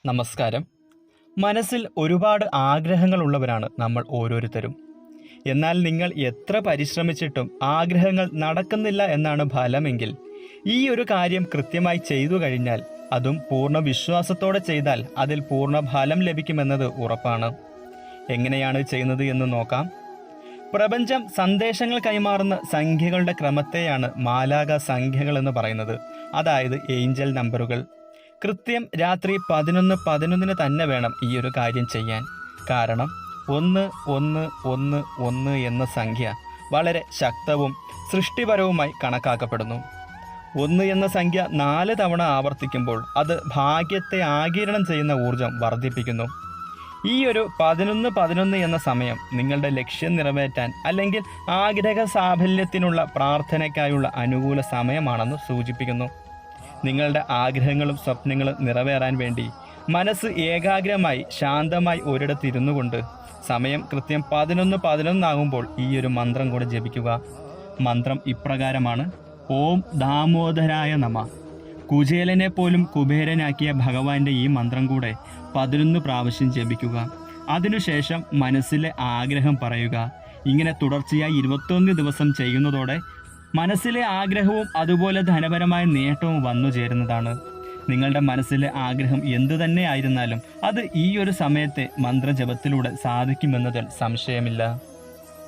നമസ്കാരം. മനസ്സിൽ ഒരുപാട് ആഗ്രഹങ്ങളുള്ളവരാണ് നമ്മൾ ഓരോരുത്തരും. എന്നാൽ നിങ്ങൾ എത്ര പരിശ്രമിച്ചിട്ടും ആഗ്രഹങ്ങൾ നടക്കുന്നില്ല എന്നാണ് ഫലമെങ്കിൽ ഈ ഒരു കാര്യം കൃത്യമായി ചെയ്തു കഴിഞ്ഞാൽ, അതും പൂർണ്ണ വിശ്വാസത്തോടെ ചെയ്താൽ അതിൽ പൂർണ്ണ ഫലം ലഭിക്കുമെന്നത് ഉറപ്പാണ്. എങ്ങനെയാണ് ചെയ്യുന്നത് എന്ന് നോക്കാം. പ്രപഞ്ചം സന്ദേശങ്ങൾ കൈമാറുന്ന സംഖ്യകളുടെ ക്രമത്തെയാണ് മാലാഖ സംഖ്യകൾ എന്ന് പറയുന്നത്, അതായത് ഏഞ്ചൽ നമ്പറുകൾ. കൃത്യം രാത്രി 11:11 തന്നെ വേണം ഈ ഒരു കാര്യം ചെയ്യാൻ. കാരണം 11111 എന്ന സംഖ്യ വളരെ ശക്തവും സൃഷ്ടിപരവുമായി കണക്കാക്കപ്പെടുന്നു. 1 എന്ന സംഖ്യ 4 തവണ ആവർത്തിക്കുമ്പോൾ അത് ഭാഗ്യത്തെ ആഗിരണം ചെയ്യുന്ന ഊർജം വർദ്ധിപ്പിക്കുന്നു. ഈ ഒരു 11:11 എന്ന സമയം നിങ്ങളുടെ ലക്ഷ്യം നിറവേറ്റാൻ അല്ലെങ്കിൽ ആഗ്രഹ സാഫല്യത്തിനുള്ള പ്രാർത്ഥനയ്ക്കായുള്ള അനുകൂല സമയമാണെന്ന് സൂചിപ്പിക്കുന്നു. നിങ്ങളുടെ ആഗ്രഹങ്ങളും സ്വപ്നങ്ങളും നിറവേറാൻ വേണ്ടി മനസ്സ് ഏകാഗ്രമായി ശാന്തമായി ഒരിടത്തിരുന്നു കൊണ്ട് സമയം കൃത്യം 11:11 ആകുമ്പോൾ ഈ ഒരു മന്ത്രം കൂടെ ജപിക്കുക. മന്ത്രം ഇപ്രകാരമാണ്: ഓം ദാമോദരായ നമഃ. കുചേലനെ പോലും കുബേരനാക്കിയ ഭഗവാന്റെ ഈ മന്ത്രം കൂടെ 11 പ്രാവശ്യം ജപിക്കുക. അതിനുശേഷം മനസ്സിലെ ആഗ്രഹം പറയുക. ഇങ്ങനെ തുടർച്ചയായി 21 ദിവസം ചെയ്യുന്നതോടെ മനസ്സിലെ ആഗ്രഹവും അതുപോലെ ധനപരമായ നേട്ടവും വന്നു ചേരുന്നതാണ്. നിങ്ങളുടെ മനസ്സിലെ ആഗ്രഹം എന്തു തന്നെ ആയിരുന്നാലും അത് ഈ ഒരു സമയത്തെ മന്ത്രജപത്തിലൂടെ സാധിക്കുമെന്നതിൽ സംശയമില്ല.